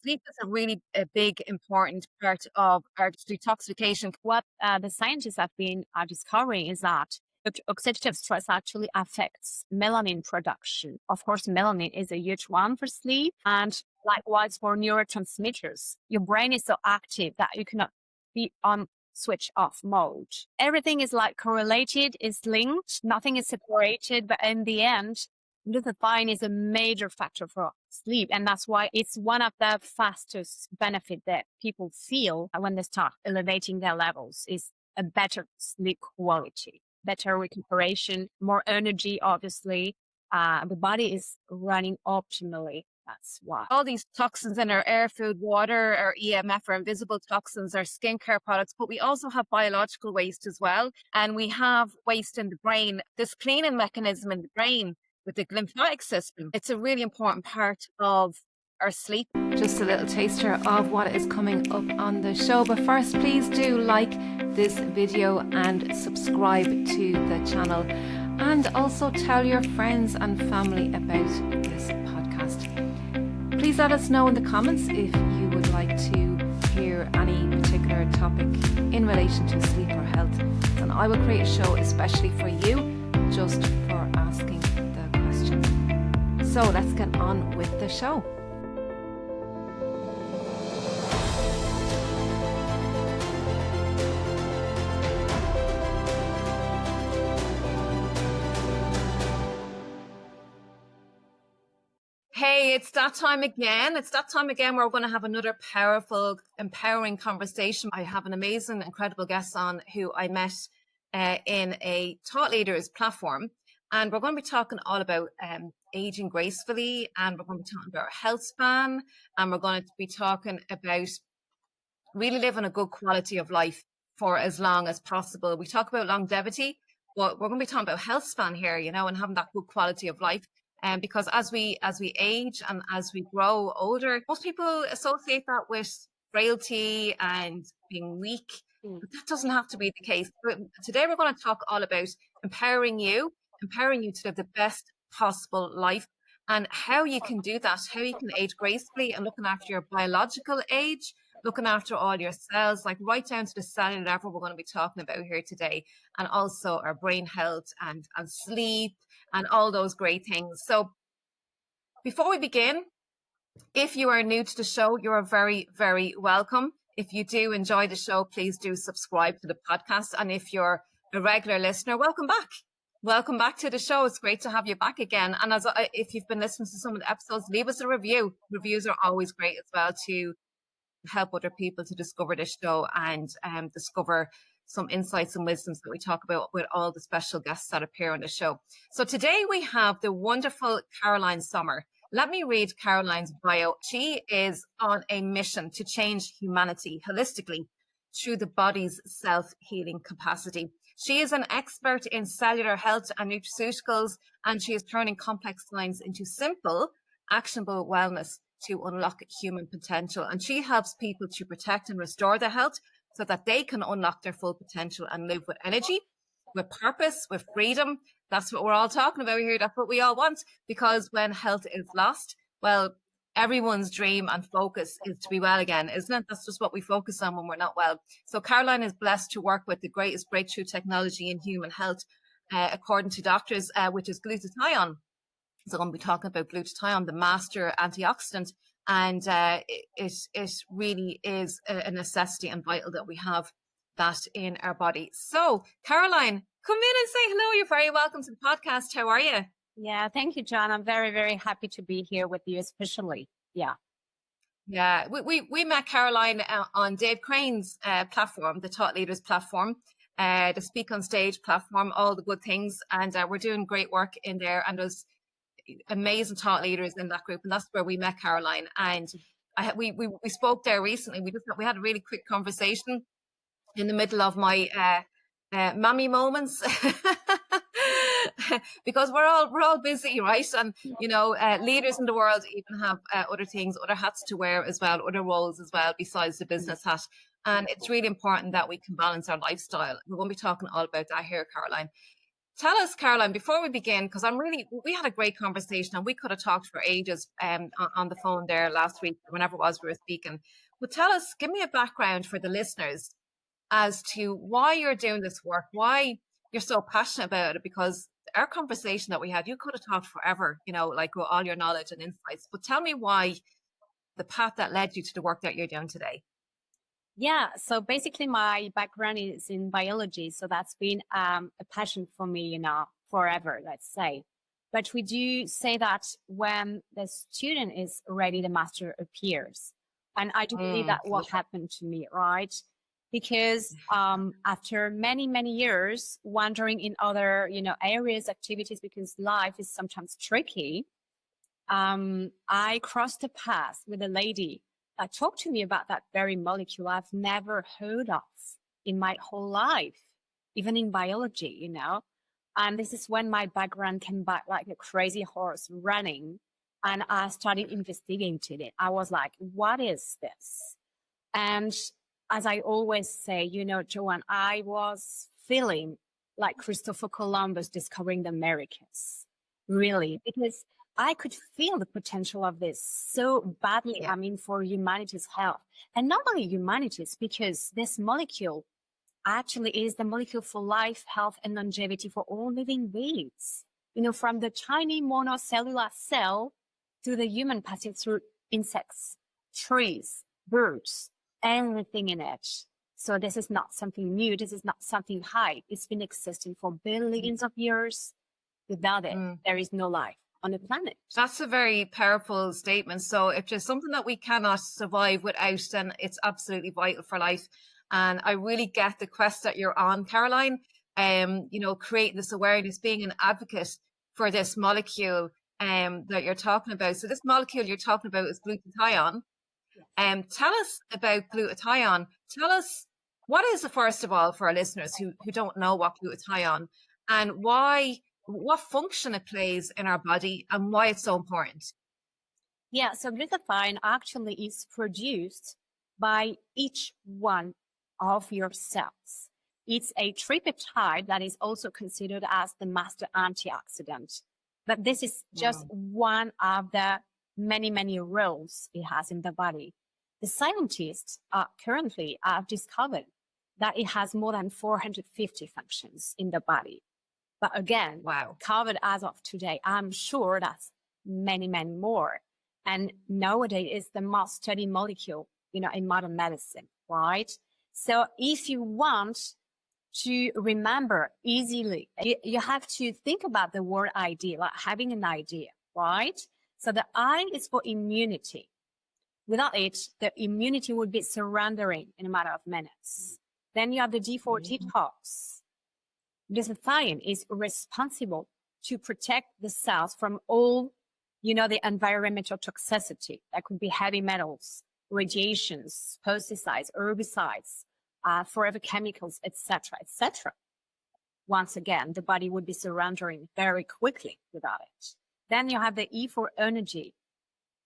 sleep is a really a big, important part of our detoxification. What the scientists have been discovering is that oxidative stress actually affects melanin production. Of course, melanin is a huge one for sleep, and likewise for neurotransmitters. Your brain is so active that you cannot be on switch off mode. Everything is like correlated, is linked, nothing is separated, but in the end, glutathione is a major factor for sleep. And that's why it's one of the fastest benefit that people feel when they start elevating their levels is a better sleep quality, better recuperation, more energy, obviously. The body is running optimally. That's why. All these toxins in our air, food, water, our EMF, our invisible toxins, our skincare products, but we also have biological waste as well. And we have waste in the brain, this cleaning mechanism in the brain with the glymphatic system. It's a really important part of our sleep. Just a little taster of what is coming up on the show. But first, please do like this video and subscribe to the channel. And also tell your friends and family about this podcast. Please let us know in the comments if you would like to hear any particular topic in relation to sleep or health. And I will create a show especially for you, just for asking the questions. So let's get on with the show. Hey, it's that time again. It's that time again where we're going to have another powerful, empowering conversation. I have an amazing, incredible guest on who I met in a thought leaders platform. And we're going to be talking all about aging gracefully. And we're going to be talking about our health span. And we're going to be talking about really living a good quality of life for as long as possible. We talk about longevity, but we're going to be talking about health span here, you know, and having that good quality of life. Because as we age and as we grow older, most people associate that with frailty and being weak. But that doesn't have to be the case. But today we're going to talk all about empowering you to live the best possible life and how you can do that, how you can age gracefully and looking after your biological age, looking after all your cells, like right down to the cellular level we're going to be talking about here today, and also our brain health and sleep and all those great things. So before we begin, if you are new to the show, you are very, very welcome. If you do enjoy the show, please do subscribe to the podcast. And if you're a regular listener, welcome back. Welcome back to the show. It's great to have you back again. And if you've been listening to some of the episodes, leave us a review. Reviews are always great as well to help other people to discover this show and discover some insights and wisdoms that we talk about with all the special guests that appear on the show. So today we have the wonderful Caroline Sommer. Let me read Caroline's bio. She is on a mission to change humanity holistically through the body's self-healing capacity. She is an expert in cellular health and nutraceuticals, and she is turning complex science into simple, actionable wellness to unlock human potential. And she helps people to protect and restore their health so that they can unlock their full potential and live with energy, with purpose, with freedom. That's what we're all talking about here. That's what we all want. Because when health is lost, well, everyone's dream and focus is to be well again, isn't it? That's just what we focus on when we're not well. So Caroline is blessed to work with the greatest breakthrough technology in human health, according to doctors, which is glutathione. So I'm going to be talking about glutathione, the master antioxidant. And it really is a necessity and vital that we have that in our body. So, Caroline, come in and say hello. You're very welcome to the podcast. How are you? Yeah, thank you, John. I'm very, very happy to be here with you, especially. Yeah. Yeah, we met Caroline on Dave Crane's platform, the Thought Leaders platform, the Speak on Stage platform, all the good things. And we're doing great work in there. And there's amazing thought leaders in that group, and that's where we met Caroline. And we spoke there recently. We had a really quick conversation in the middle of my mommy moments because we're all busy, right? And you know, leaders in the world even have other things, other hats to wear as well, other roles as well besides the business hat. And it's really important that we can balance our lifestyle. We're going to be talking all about that here, Caroline. tell us, Caroline, before we begin, because we had a great conversation and we could have talked for ages on the phone there last week, whenever it was we were speaking. But tell us, give me a background for the listeners as to why you're doing this work, why you're so passionate about it, because our conversation that we had, you could have talked forever, like with all your knowledge and insights. But tell me why, the path that led you to the work that you're doing today. Yeah, so basically my background is in biology. So that's been a passion for me, forever, let's say. But we do say that when the student is ready, the master appears. And I do believe that what happened to me, right? Because after many, many years wandering in other, areas, activities, because life is sometimes tricky, I crossed a path with a lady that talked to me about that very molecule I've never heard of in my whole life, even in biology, And this is when my background came back like a crazy horse running, and I started investigating it. I was like, what is this? And as I always say, Joanne, I was feeling like Christopher Columbus discovering the Americas, really, because I could feel the potential of this so badly. Yeah. I mean, for humanity's health, and not only humanity's, because this molecule actually is the molecule for life, health, and longevity for all living beings. From the tiny monocellular cell to the human passing through insects, trees, birds, everything in it. So this is not something new. This is not something hype. It's been existing for billions of years. Without it, there is no life on the planet. That's a very powerful statement. So if there's something that we cannot survive without, then it's absolutely vital for life. And I really get the quest that you're on, Caroline. Creating this awareness, being an advocate for this molecule that you're talking about. So this molecule you're talking about is glutathione. Tell us about glutathione. Tell us, what is it, first of all, for our listeners who don't know what glutathione, and what function it plays in our body and why it's so important. Yeah, so glutathione actually is produced by each one of your cells. It's a tripeptide that is also considered as the master antioxidant. But this is just one of the many, many roles it has in the body. The scientists currently have discovered that it has more than 450 functions in the body. But again, covered as of today, I'm sure that's many, many more. And nowadays it's the most studied molecule, in modern medicine, right? So if you want to remember easily, you have to think about the word idea, like having an idea, right? So the I is for immunity. Without it, the immunity would be surrendering in a matter of minutes. Then you have the D for detox. Glutathione is responsible to protect the cells from all, the environmental toxicity. That could be heavy metals, radiations, pesticides, herbicides, forever chemicals, etc., etc. Once again, the body would be surrendering very quickly without it. Then you have the E for energy.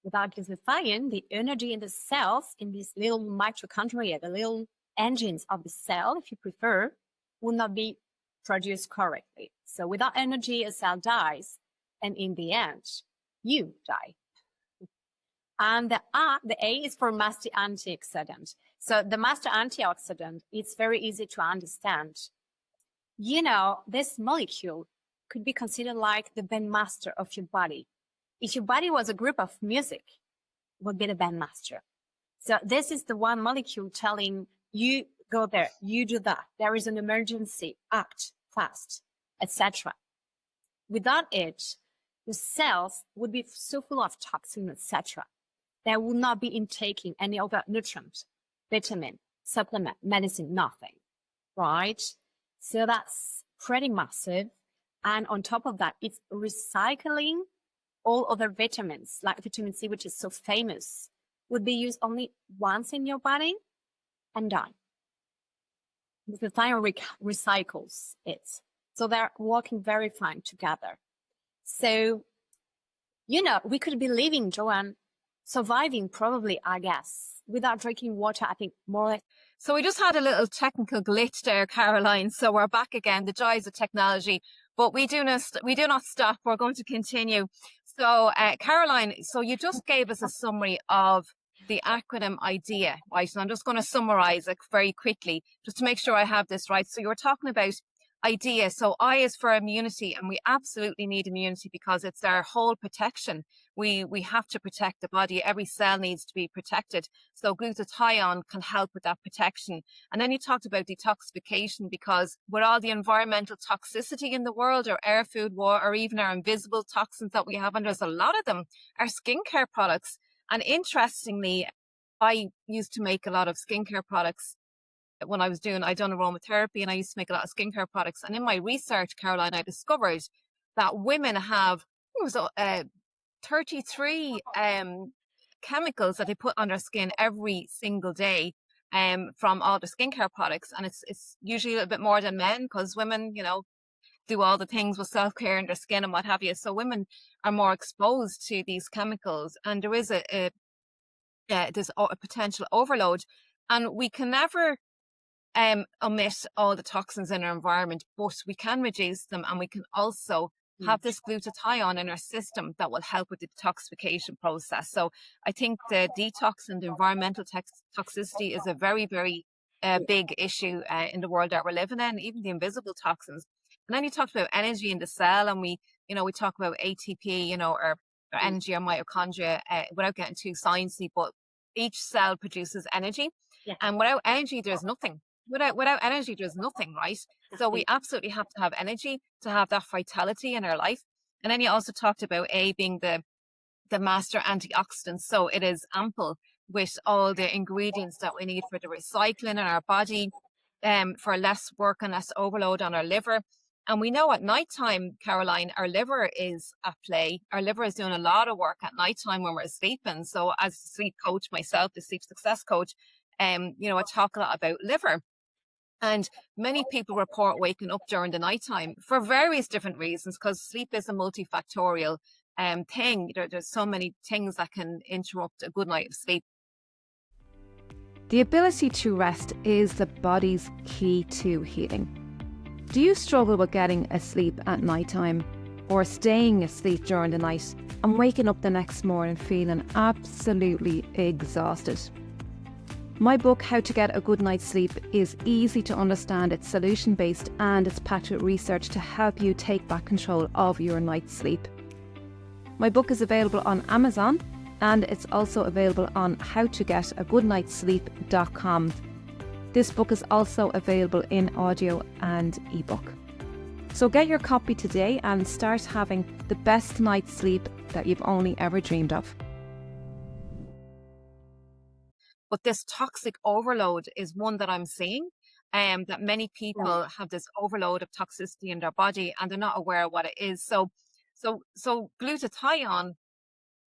Without glutathione, the energy in the cells, in these little mitochondria, the little engines of the cell, if you prefer, will not be produced correctly. So without energy, a cell dies, and in the end, you die. And the A is for master antioxidant. So the master antioxidant, it's very easy to understand. This molecule could be considered like the bandmaster of your body. If your body was a group of music, it would be the bandmaster. So this is the one molecule telling you, go there, you do that. There is an emergency, act fast, etc. Without it, the cells would be so full of toxins, etc. They will not be intaking any other nutrient, vitamin, supplement, medicine, nothing, right? So that's pretty massive. And on top of that, it's recycling all other vitamins, like vitamin C, which is so famous, would be used only once in your body and done. The glutathione recycles it. So they're working very fine together. So, we could be living, Joanne, surviving probably, I guess, without drinking water, I think more or less. So we just had a little technical glitch there, Caroline. So we're back again. The joys of technology. but we do not stop. We're going to continue. So, Caroline, so you just gave us a summary of the acronym IDEA, right? And I'm just going to summarize it very quickly, just to make sure I have this right. So you were talking about IDEA. So I is for immunity, and we absolutely need immunity because it's our whole protection. We have to protect the body. Every cell needs to be protected. So glutathione can help with that protection. And then you talked about detoxification, because with all the environmental toxicity in the world, or air, food, water, or even our invisible toxins that we have, and there's a lot of them, our skincare products. And interestingly, I used to make a lot of skincare products when I done aromatherapy, and I used to make a lot of skincare products. And in my research, Caroline, I discovered that women have 33 chemicals that they put on their skin every single day from all the skincare products. And it's usually a little bit more than men, because women, do all the things with self-care in their skin and what have you. So women are more exposed to these chemicals, and there is there's a potential overload, and we can never omit all the toxins in our environment, but we can reduce them, and we can also have this glutathione in our system that will help with the detoxification process. So I think the detox and the environmental toxicity is a very, very big issue in the world that we're living in, even the invisible toxins. And then you talked about energy in the cell, and we talk about ATP, or energy or mitochondria, without getting too sciencey, but each cell produces energy. Yeah. And without energy, there's nothing. Without energy, there's nothing, right? So we absolutely have to have energy to have that vitality in our life. And then you also talked about A being the master antioxidant. So it is ample with all the ingredients that we need for the recycling in our body, for less work and less overload on our liver. And we know at nighttime, Caroline, our liver is at play. Our liver is doing a lot of work at nighttime when we're sleeping. So as a sleep coach myself, the sleep success coach, I talk a lot about liver. And many people report waking up during the nighttime for various different reasons, because sleep is a multifactorial thing. There's so many things that can interrupt a good night of sleep. The ability to rest is the body's key to healing. Do you struggle with getting asleep at nighttime, or staying asleep during the night and waking up the next morning feeling absolutely exhausted? My book, How to Get a Good Night's Sleep, is easy to understand. It's solution-based, and it's packed with research to help you take back control of your night's sleep. My book is available on Amazon, and it's also available on howtogetagoodnightsleep.com. This book is also available in audio and ebook. So get your copy today and start having the best night's sleep that you've only ever dreamed of. But this toxic overload is one that I'm seeing, that many people have this overload of toxicity in their body, and they're not aware of what it is. So glutathione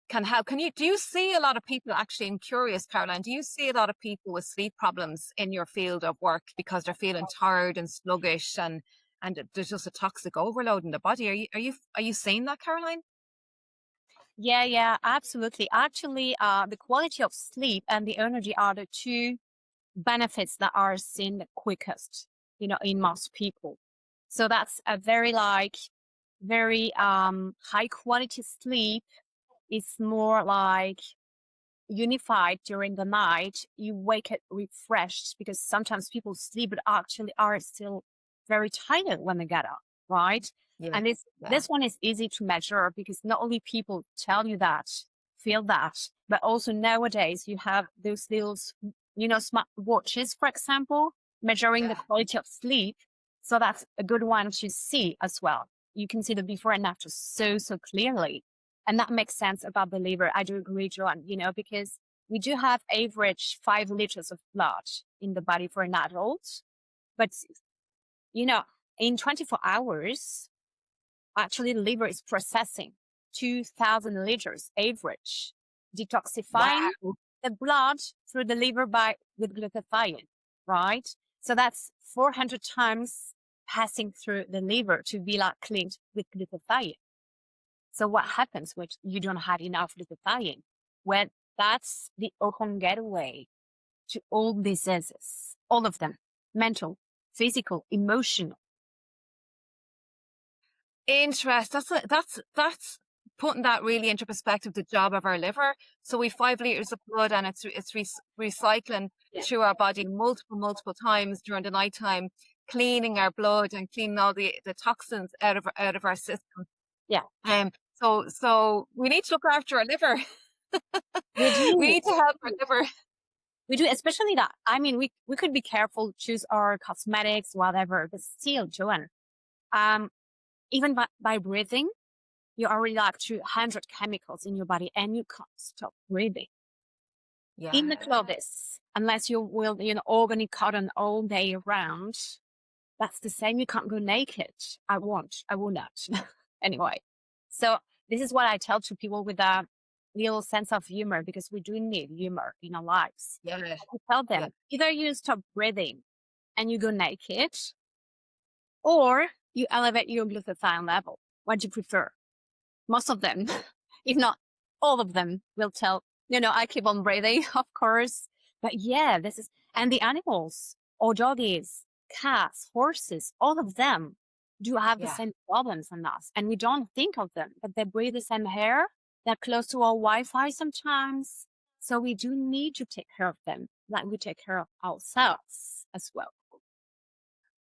can help. Do you see a lot of people, actually, I'm curious, Caroline, do you see a lot of people with sleep problems in your field of work because they're feeling tired and sluggish, and there's just a toxic overload in the body? Are you seeing that, Caroline? Yeah, absolutely. Actually, the quality of sleep and the energy are the two benefits that are seen the quickest, in most people. So that's a very high quality sleep. It's more like unified during the night. You wake up refreshed, because sometimes people sleep but actually are still very tired when they get up, right? Yeah. And this one is easy to measure, because not only people tell you that, feel that, but also nowadays you have those little, smart watches, for example, measuring the quality of sleep. So that's a good one to see as well. You can see the before and after so clearly. And that makes sense about the liver. I do agree, Joanne, because we do have average 5 liters of blood in the body for an adult. But, in 24 hours, actually the liver is processing 2,000 liters average, detoxifying the blood through the liver with glutathione, right? So that's 400 times passing through the liver to be cleaned with glutathione. So what happens when you don't have enough glutathione? Well, that's the open gateway to all diseases, all of them, mental, physical, emotional. Interest. That's putting that really into perspective, the job of our liver. So we 5 liters of blood, and it's recycling through our body multiple times during the nighttime, cleaning our blood and cleaning all the toxins out of our system. Yeah. So we need to look after our liver. We do. We need to help our liver. We do, especially that. I mean, we could be careful, choose our cosmetics, whatever, but still, Joanne, even by breathing, you already like 200 chemicals in your body, and you can't stop breathing. Yeah. In the clothes, unless you will, organic cotton all day round, that's the same. You can't go naked. I will not. Anyway, so this is what I tell to people with a little sense of humor, because we do need humor in our lives. Yeah. I tell them, either you stop breathing and you go naked, or you elevate your glutathione level. What do you prefer? Most of them, if not all of them, will tell, I keep on breathing, of course. But yeah, and the animals, or doggies, cats, horses, all of them do have the same problems as us. And we don't think of them, but they breathe the same air. They're close to our Wi-Fi sometimes. So we do need to take care of them, like we take care of ourselves as well.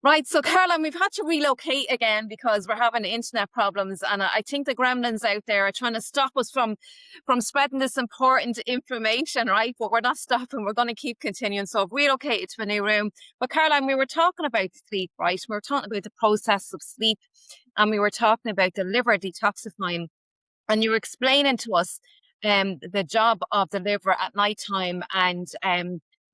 Right. So, Caroline, we've had to relocate again because we're having internet problems. And I think the gremlins out there are trying to stop us from spreading this important information, right? But we're not stopping. We're going to keep continuing. So I've relocated to a new room. But, Caroline, we were talking about sleep, right? We were talking about the process of sleep, and we were talking about the liver detoxifying. And you were explaining to us the job of the liver at nighttime, and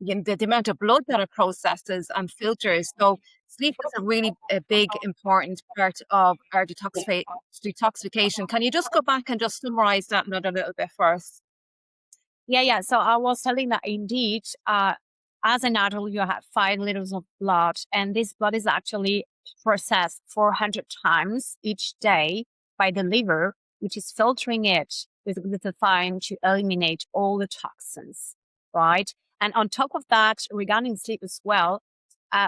the amount of blood that it processes and filters. So sleep is a really big, important part of our detoxification. Can you just go back and just summarize that another little bit first? Yeah. So I was telling that indeed, as an adult, you have 5 liters of blood, and this blood is actually processed 400 times each day by the liver, which is filtering it with glutathione to eliminate all the toxins, right? And on top of that, regarding sleep as well,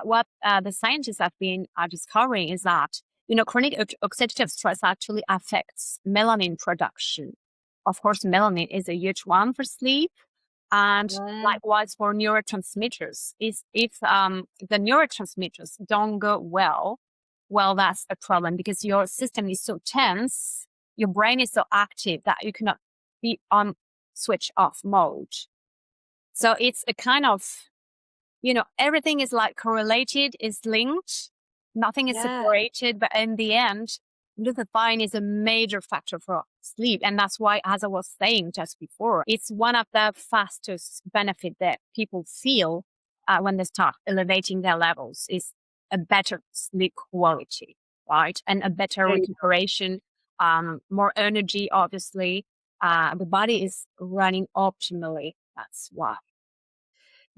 what the scientists have been discovering is that, chronic oxidative stress actually affects melanin production. Of course, melanin is a huge one for sleep. And likewise for neurotransmitters. If the neurotransmitters don't go well, that's a problem, because your system is so tense, your brain is so active that you cannot be on switch off mode. So it's a kind of, everything is like correlated, is linked, nothing is separated, but in the end, glutathione is a major factor for sleep. And that's why, as I was saying just before, it's one of the fastest benefits that people feel when they start elevating their levels, is a better sleep quality, right? And a better recuperation, more energy, obviously. The body is running optimally. That's why.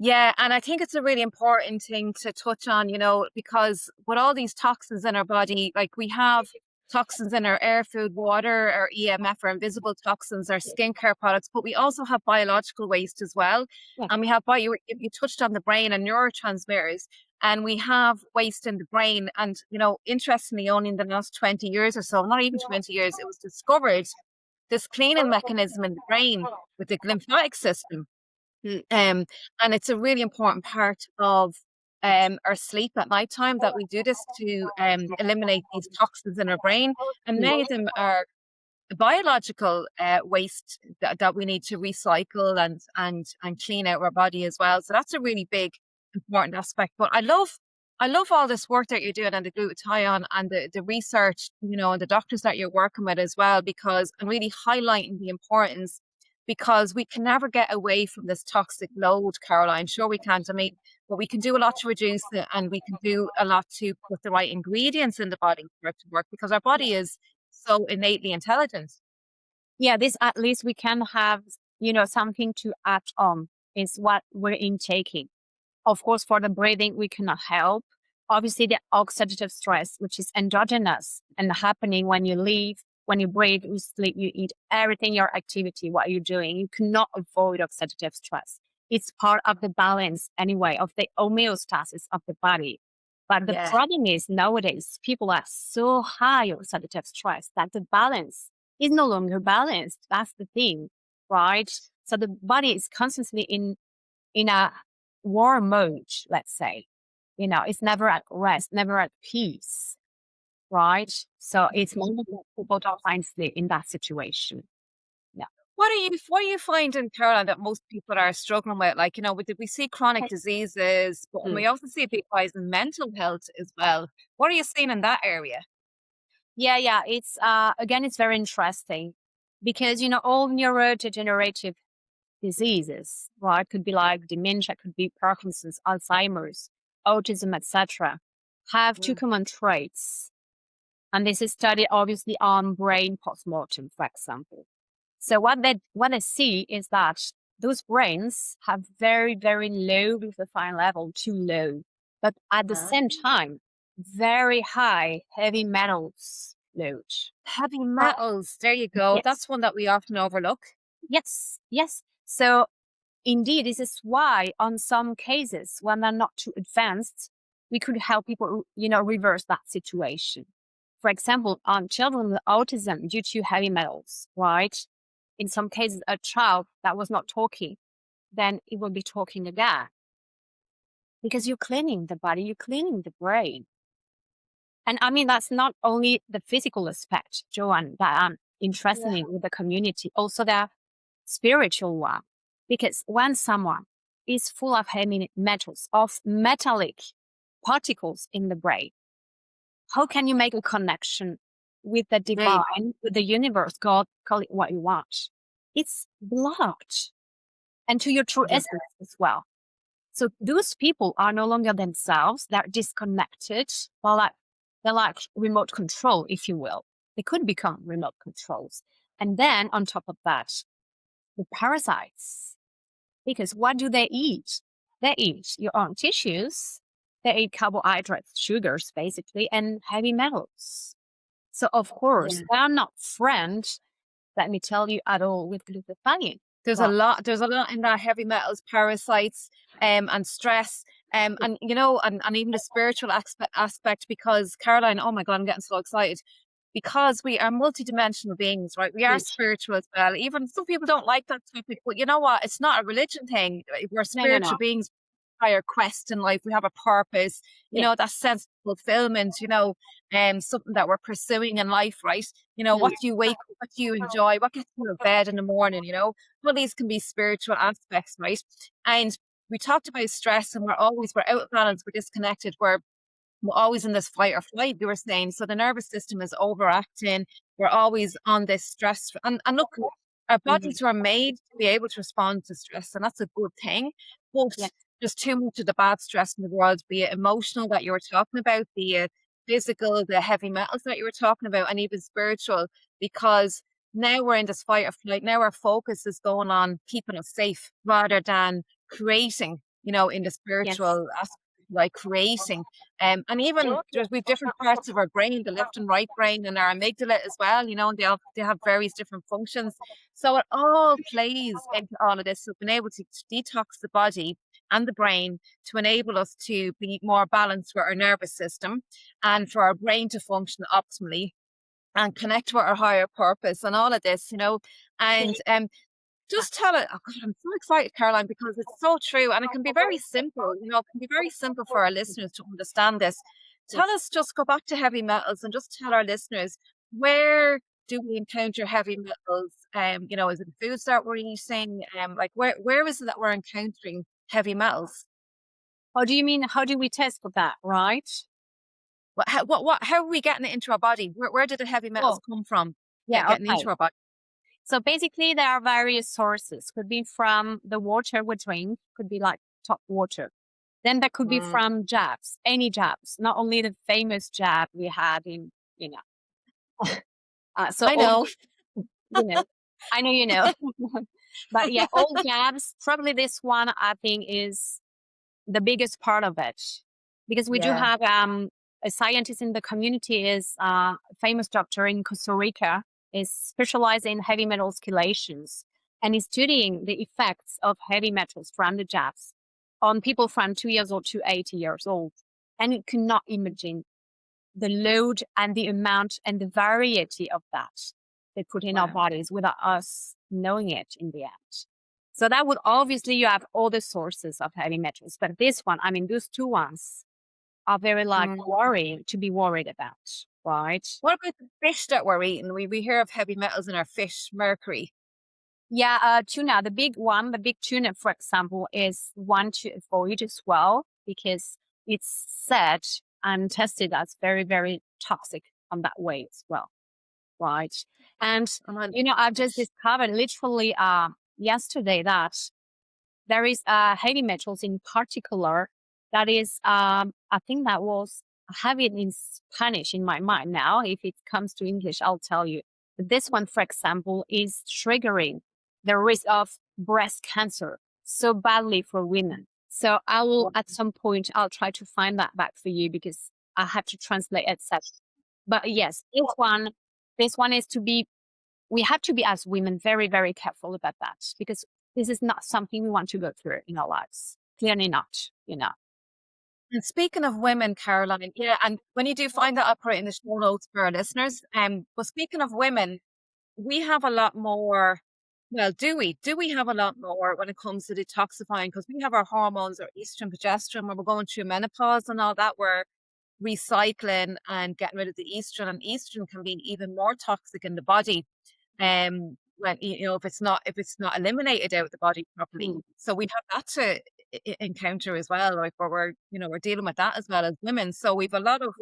Yeah, and I think it's a really important thing to touch on, because with all these toxins in our body, like we have toxins in our air, food, water, our EMF, our invisible toxins, our skincare products, but we also have biological waste as well. Yeah. And we have, you touched on the brain and neurotransmitters, and we have waste in the brain. And, interestingly, only in the last 20 years or so, not even 20 years, it was discovered this cleaning mechanism in the brain with the glymphatic system. And it's a really important part of our sleep at nighttime, that we do this to eliminate these toxins in our brain. And many of them are biological waste that we need to recycle and clean out our body as well. So that's a really big, important aspect. But I love all this work that you're doing, and the glutathione and the research, and the doctors that you're working with as well, because I'm really highlighting the importance, because we can never get away from this toxic load, Caroline. Sure we can't. But we can do a lot to reduce it, and we can do a lot to put the right ingredients in the body for it to work, because our body is so innately intelligent. Yeah, this at least we can have, something to add on, is what we're intaking. Of course, for the breathing, we cannot help. Obviously, the oxidative stress, which is endogenous and happening when you live, when you breathe, you sleep, you eat, everything, your activity, what you're doing, you cannot avoid oxidative stress. It's part of the balance, anyway, of the homeostasis of the body. But the Yeah. problem is nowadays people are so high on oxidative stress that the balance is no longer balanced. That's the thing, right? So the body is constantly in a war mode, let's say. It's never at rest, never at peace, right? So it's normal that people don't find sleep in that situation. Yeah. What are you finding, Caroline, that most people are struggling with? Like, we see chronic diseases, but we also see a big rise in mental health as well. What are you seeing in that area? Yeah. It's again, it's very interesting because all neurodegenerative diseases, right? Could be like dementia, could be Parkinson's, Alzheimer's, autism, etc., have two common traits. And this is studied obviously on brain postmortem, for example. So what they see is that those brains have very, very low glutathione level, too low, but at the same time, very high heavy metals load. Heavy metals. There you go. Yes. That's one that we often overlook. Yes. So indeed, this is why on some cases, when they're not too advanced, we could help people, reverse that situation. For example, on children with autism due to heavy metals, right? In some cases, a child that was not talking, then it will be talking again. Because you're cleaning the body, you're cleaning the brain. And I mean, that's not only the physical aspect, Joanne, that I'm interested in with the community, also the spiritual one. Because when someone is full of heavy metals, of metallic particles in the brain, how can you make a connection with the divine, with the universe, God, call it what you want? It's blocked. And to your true essence as well. So those people are no longer themselves. They're disconnected. They're like remote control, if you will. They could become remote controls. And then on top of that, the parasites. Because what do they eat? They eat your own tissues. They eat carbohydrates, sugars, basically, and heavy metals. So, of course, they are not friends, let me tell you, at all with glutathione. There's a lot in that: heavy metals, parasites, and stress, and even the spiritual aspect. Because Caroline, oh my God, I'm getting so excited. Because we are multidimensional beings, right? We are spiritual as well. Even some people don't like that topic, but you know what? It's not a religion thing. We're spiritual beings. Higher quest in life. We have a purpose. That sense of fulfillment. Something that we're pursuing in life, right? What do you wake up? What do you enjoy? What gets you out of bed in the morning? All these can be spiritual aspects, right? And we talked about stress, and we're out of balance. We're disconnected. We're always in this fight or flight, we were saying. So the nervous system is overacting. We're always on this stress. And look, our bodies were made to be able to respond to stress, and that's a good thing. But there's too much of the bad stress in the world, be it emotional that you were talking about, be it physical, the heavy metals that you were talking about, and even spiritual, because now we're in this fight or flight. Now our focus is going on keeping us safe rather than creating, in the spiritual aspect. Like creating, and even we've different parts of our brain, the left and right brain, and our amygdala as well. And they have various different functions. So it all plays into all of this. So being able to detox the body and the brain to enable us to be more balanced with our nervous system, and for our brain to function optimally and connect with our higher purpose, and all of this, and just tell it. Oh God, I'm so excited, Caroline, because it's so true, and it can be very simple. It can be very simple for our listeners to understand this. Tell us, just go back to heavy metals, and just tell our listeners, where do we encounter heavy metals? Is it the foods that we're eating? Like where is it that we're encountering heavy metals? How do you mean? How do we test for that? Right? How are we getting it into our body? Where did the heavy metals come from? Getting into our body. So basically, there are various sources. Could be from the water we drink, could be like tap water. Then that could be from jabs, any jabs, not only the famous jab we had in, so I know. I know you know. But yeah, all jabs, probably this one I think is the biggest part of it. Because we do have a scientist in the community, is a famous doctor in Costa Rica, is specialized in heavy metals chelations, and is studying the effects of heavy metals from the jabs on people from 2 years old to 80 years old. And you cannot imagine the load and the amount and the variety of that they put in our Wow. bodies without us knowing it in the end. So that would obviously, you have all the sources of heavy metals, but this one, I mean, those two ones are very worrying to be worried about, right? What about the fish that we're eating? We hear of heavy metals in our fish, mercury. Yeah, tuna, the big one, the big tuna, for example, is one to avoid as well, because it's said and tested as very, very toxic on that way as well, right? And, I've just discovered literally yesterday that there is heavy metals in particular that is, I think that was, I have it in Spanish in my mind now. If it comes to English, I'll tell you. But this one, for example, is triggering the risk of breast cancer so badly for women. So I will, at some point, I'll try to find that back for you because I have to translate it. But yes, this one is to be, we have to be as women very, very careful about that because this is not something we want to go through in our lives. Clearly not, And speaking of women, Caroline, yeah, and when you do find that, I'll put it in the show notes for our listeners. But speaking of women, we have a lot more. Well, do we? Do we have a lot more when it comes to detoxifying? Because we have our hormones, our estrogen, progesterone, when we're going through menopause and all that, we're recycling and getting rid of the estrogen. And estrogen can be even more toxic in the body. When if it's not eliminated out of the body properly. So we have that to encounter as well, like where we're dealing with that as well as women. So we've a lot of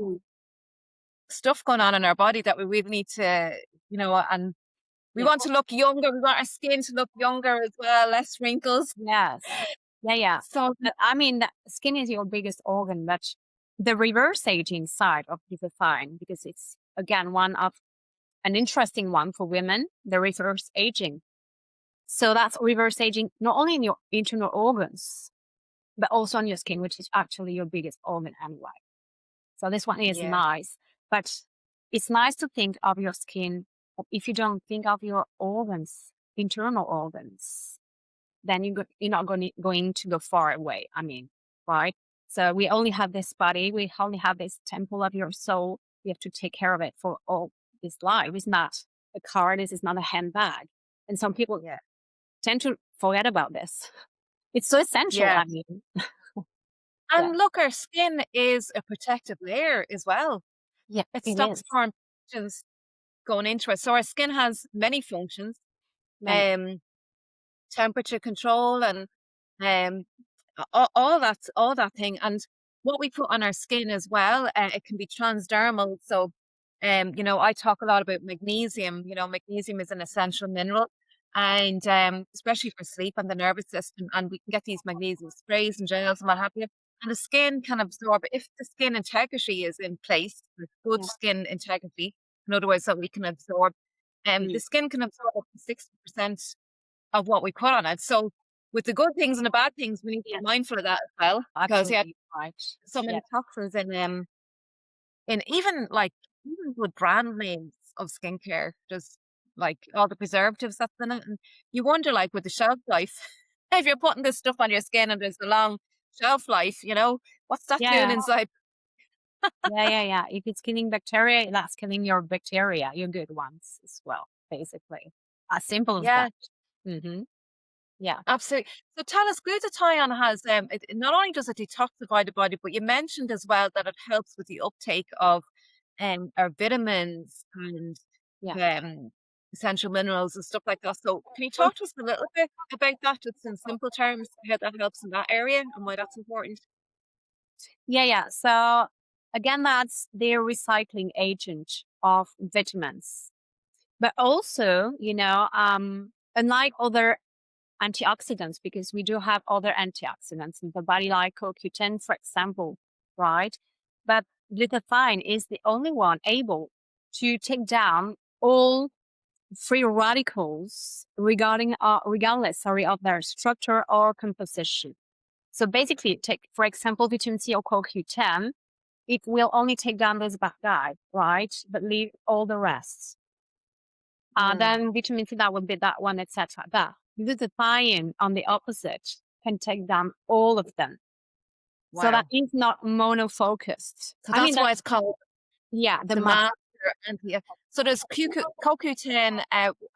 stuff going on in our body that we really need to, and we want to look younger. We want our skin to look younger as well, less wrinkles. Yes. Yeah. So But, I mean, the skin is your biggest organ, but the reverse aging side of Glutathione, because it's, again, an interesting one for women, the reverse aging. So that's reverse aging, not only in your internal organs, but also on your skin, which is actually your biggest organ anyway. So this one is nice, but it's nice to think of your skin. But if you don't think of your organs, internal organs, then you're not going to go far away. I mean, right? So we only have this body. We only have this temple of your soul. We have to take care of it for all this life. It's not a car. This is not a handbag. And some people tend to forget about this. It's so essential. I mean. And look, our skin is a protective layer as well. Yeah, it stops foreign pathogens going into it. So our skin has many functions, temperature control and all that thing. And what we put on our skin as well, it can be transdermal. So, I talk a lot about magnesium. Magnesium is an essential mineral. And especially for sleep and the nervous system, and we can get these magnesium sprays and gels and what have you. And the skin can absorb it if the skin integrity is in place, with good skin integrity. In other words, that we can absorb. The skin can absorb up to 60% of what we put on it. So, with the good things and the bad things, we need to be mindful of that as well. Because so many toxins in even with brand names of skincare, just like all the preservatives that's in it, and you wonder, like, with the shelf life, if you're putting this stuff on your skin and there's a long shelf life, what's that doing inside? Yeah. If it's killing bacteria, that's killing your bacteria, your good ones as well, basically. As simple as that. Mm-hmm. Yeah, absolutely. So tell us, glutathione has not only does it detoxify the body, but you mentioned as well that it helps with the uptake of our vitamins and essential minerals and stuff like that. So can you talk to us a little bit about that, just in simple terms, how that helps in that area and why that's important? Yeah. So again, that's the recycling agent of vitamins, but also, unlike other antioxidants, because we do have other antioxidants in the body, like CoQ10, for example, right? But glutathione is the only one able to take down all free radicals regardless of their structure or composition. So basically, take, for example, vitamin C or CoQ10, it will only take down those bad guys, right? But leave all the rest. Then vitamin C, that would be that one, etc. But glutathione, on the opposite, can take down all of them. So that Wow. is not monofocused. So I mean, that's why it's called yeah, the the master anti. So there's CoQ10,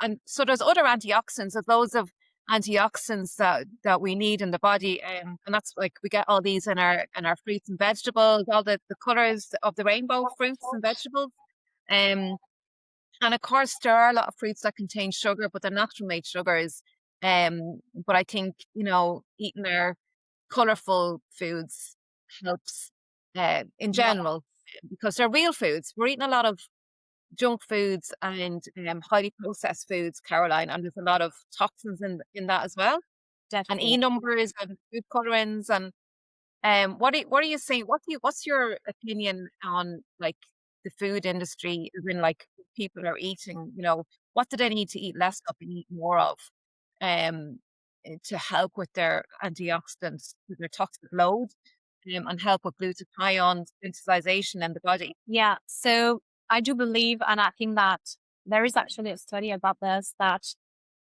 and so there's other antioxidants. There's loads of antioxidants that we need in the body, and that's like we get all these in our fruits and vegetables, all the colors of the rainbow, fruits and vegetables. Um, and of course, there are a lot of fruits that contain sugar, but they're natural made sugars. But I think, eating our colorful foods helps in yeah, general, because they're real foods. We're eating a lot of junk foods and highly processed foods, Caroline, and there's a lot of toxins in that as well, and E definitely. numbers and food colorants. And what are you saying? What's your opinion on like the food industry? As in, like, people are eating, what do they need to eat less of and eat more of, um, to help with their antioxidants, with their toxic load, and help with glutathione synthesization in the body. Yeah. So I do believe, and I think that there is actually a study about this, that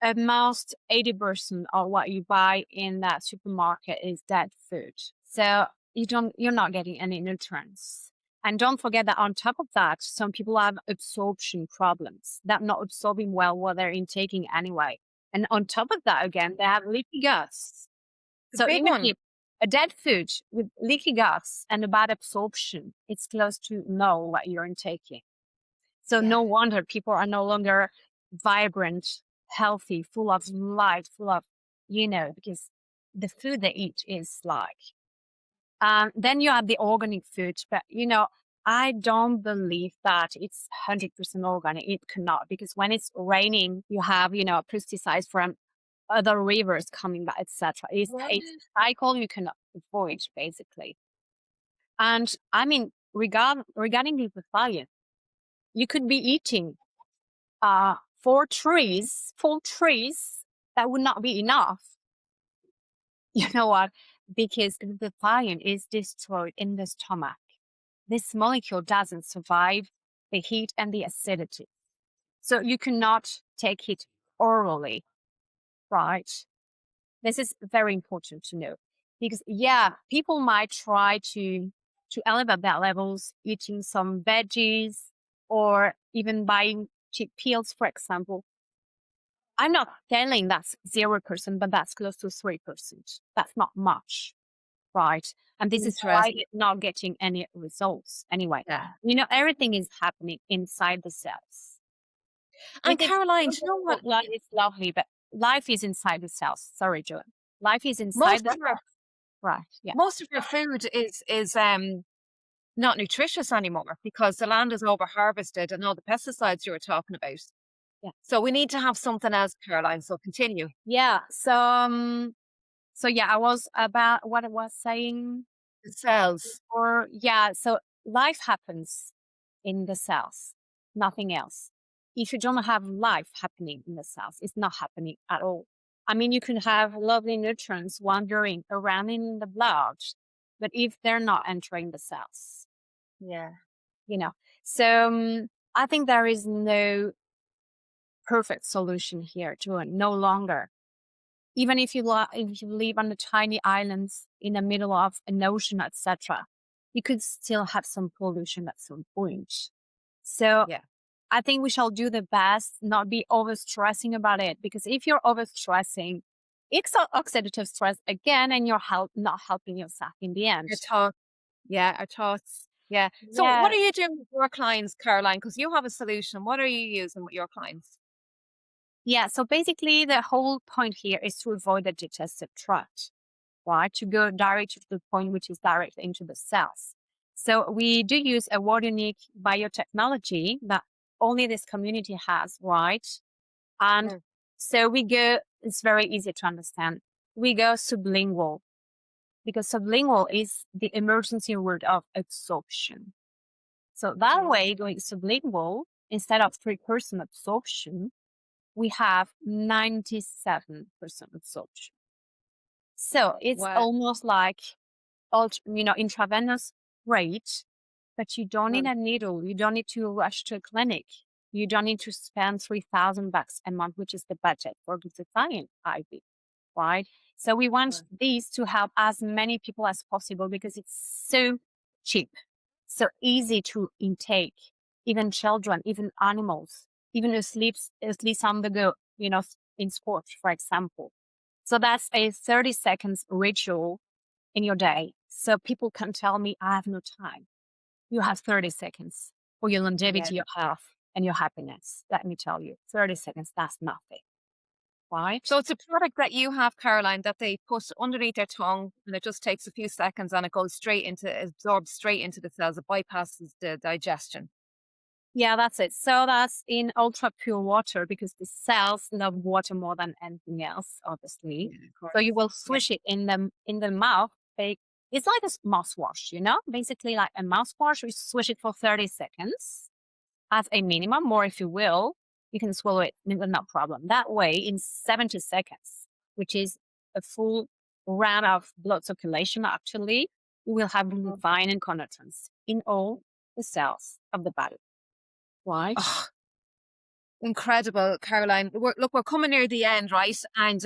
almost 80% of what you buy in that supermarket is dead food. So you're not getting any nutrients. And don't forget that on top of that, some people have absorption problems. They're not absorbing well what they're intaking anyway. And on top of that, again, they have leaky guts. The So big even one. if a dead food with leaky guts and a bad absorption, it's close to no what you're intaking. So Yeah. no wonder people are no longer vibrant, healthy, full of life, full of, because the food they eat is like. Then you have the organic food, but I don't believe that it's 100% organic. It cannot, because when it's raining, you have pesticides from other rivers coming back, etc. It's What? a cycle you cannot avoid, basically. And I mean, regarding glutathione, you could be eating 4 trees, full trees, that would not be enough. You know what? Because the glutathione is destroyed in the stomach. This molecule doesn't survive the heat and the acidity. So you cannot take it orally, right? This is very important to know, because people might try to elevate their levels, eating some veggies or even buying cheap pills, for example. I'm not telling that's 0%, but that's close to 3%. That's not much, right? And this is why Interesting. it's not getting any results anyway. Yeah. Everything is happening inside the cells. And It is Caroline, do you know what? life is lovely, but life is inside the cells. Sorry, Joan. Life is inside Most the of our right. Yeah. most of our food is not nutritious anymore, because the land is over harvested and all the pesticides you were talking about. Yeah. So we need to have something else, Caroline. So continue. Yeah. So I was about what I was saying. The cells. Or so life happens in the cells, nothing else. If you don't have life happening in the cells, it's not happening at all. I mean, you can have lovely nutrients wandering around in the blood, but if they're not entering the cells, Yeah. So I think there is no perfect solution here to it, no longer. Even if you live on the tiny islands in the middle of an ocean, etc., you could still have some pollution at some point. So Yeah. I think we shall do the best, not be overstressing about it, because if you're overstressing, it's oxidative stress again, and you're not helping yourself in the end. Our thoughts. Yeah. So what are you doing with your clients, Caroline? Because you have a solution. What are you using with your clients? Yeah, so basically the whole point here is to avoid the digestive tract, right? To go direct to the point which is direct into the cells. So we do use a word unique biotechnology that only this community has, right? And so we go, it's very easy to understand. We go sublingual, because sublingual is the emergency word of absorption. So that way, going sublingual, instead of 3% absorption, we have 97% absorption. So it's almost like intravenous rate, but you don't need a needle. You don't need to rush to a clinic. You don't need to spend $3,000 a month, which is the budget for glutathione IV, right? So we want these to help as many people as possible because it's so cheap, so easy to intake, even children, even animals, even asleep on the go, in sport, for example. So that's a 30 seconds ritual in your day. So people can tell me, I have no time. You have 30 seconds for your longevity, your health, and your happiness. Let me tell you, 30 seconds, that's nothing. Right? So it's a product that you have, Caroline, that they put underneath their tongue, and it just takes a few seconds and it goes absorbs straight into the cells. It bypasses the digestion. Yeah, that's it. So that's in ultra pure water because the cells love water more than anything else, obviously. Yeah, so you will swish it in the mouth. It's like a mouthwash, basically like a mouthwash. We swish it for 30 seconds as a minimum, or if you will, you can swallow it, no problem. That way, in 70 seconds, which is a full round of blood circulation, actually, you will have glutathione and convertants in all the cells of the body. Right? Oh, incredible, Caroline. We're coming near the end, right? And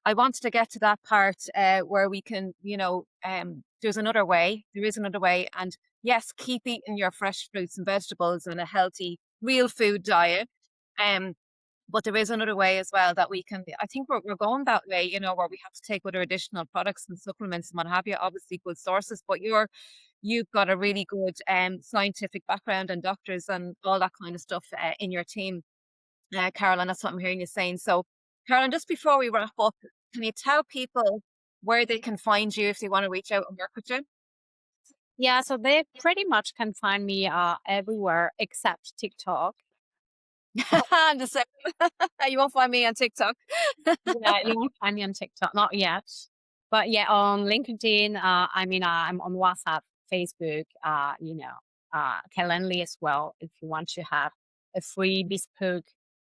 I wanted to get to that part where we can, there's another way. There is another way. And yes, keep eating your fresh fruits and vegetables and a healthy, real food diet. But there is another way as well that we can, I think we're going that way, where we have to take other additional products and supplements and what have you, obviously good sources, but you've got a really good scientific background and doctors and all that kind of stuff in your team, Caroline. That's what I'm hearing you saying. So, Caroline, just before we wrap up, can you tell people where they can find you if they want to reach out and work with you? Yeah, so they pretty much can find me everywhere except TikTok. I'm just saying, you won't find me on TikTok. Yeah, you won't find me on TikTok, not yet. But yeah, on LinkedIn, I'm on WhatsApp, Facebook, Calendly as well. If you want to have a free bespoke,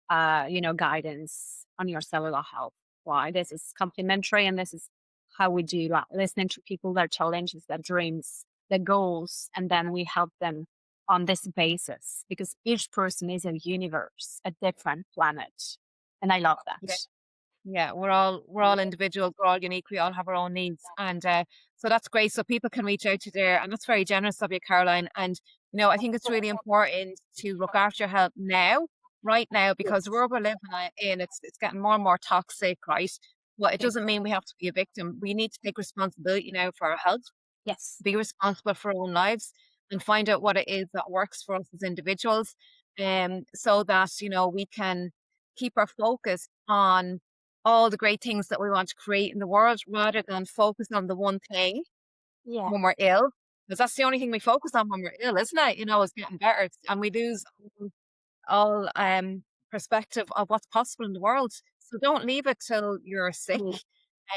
guidance on your cellular health. Why? This is complimentary, and this is how we do listening to people, their challenges, their dreams, their goals, and then we help them on this basis because each person is a universe, a different planet, and I love that. Yeah, we're all individuals, we're all unique, we all have our own needs, and so that's great. So people can reach out to there, and that's very generous of you, Caroline. And I think it's really important to look after your health right now, because the world we're living in, it's getting more and more toxic, right? But it doesn't mean we have to be a victim. We need to take responsibility now for our health. Yes, be responsible for our own lives and find out what it is that works for us as individuals, so that we can keep our focus on all the great things that we want to create in the world, rather than focus on the one thing when we're ill, because that's the only thing we focus on when we're ill, isn't it? It's getting better, and we lose all perspective of what's possible in the world. So don't leave it till you're sick.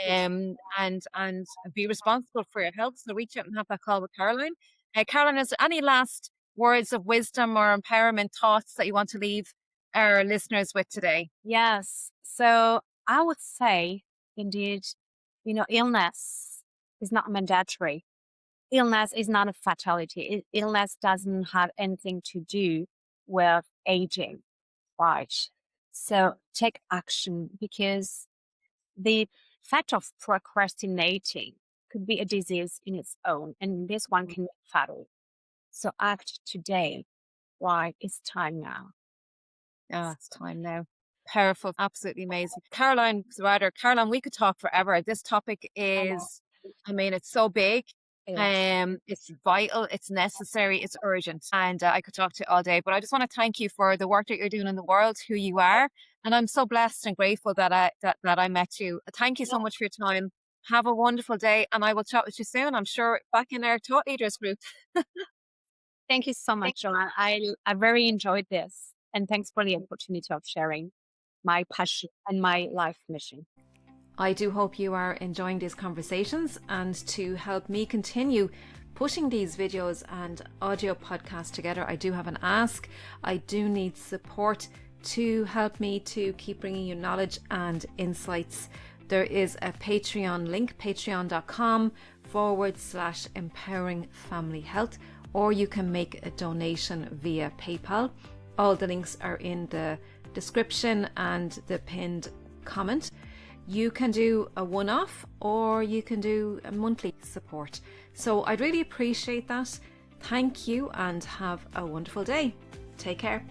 And be responsible for your health. So reach out and have that call with Caroline. Caroline, is there any last words of wisdom or empowerment thoughts that you want to leave our listeners with today? Yes. So I would say, indeed, illness is not mandatory. Illness is not a fatality. Illness doesn't have anything to do with aging, right? So take action, because the fact of procrastinating could be a disease in its own, and this one can be fatal. So act today. Right? It's time now. It's time now. Powerful, absolutely amazing. Caroline, we could talk forever. This topic is, it's so big. It's vital, it's necessary, it's urgent, and I could talk to you all day, but I just want to thank you for the work that you're doing in the world, who you are, and I'm so blessed and grateful that I met you. Thank you so much for your time. Have a wonderful day, and I will chat with you soon, I'm sure, back in our Thought Leaders group. Thank you so much, Joanne. I very enjoyed this, and thanks for the opportunity of sharing my passion and my life mission. I do hope you are enjoying these conversations, and to help me continue pushing these videos and audio podcasts together, I do have an ask. I do need support to help me to keep bringing you knowledge and insights. There is a Patreon link, patreon.com/empowering family health, or you can make a donation via PayPal. All the links are in the description and the pinned comment. You can do a one-off or you can do a monthly support. So I'd really appreciate that. Thank you and have a wonderful day. Take care.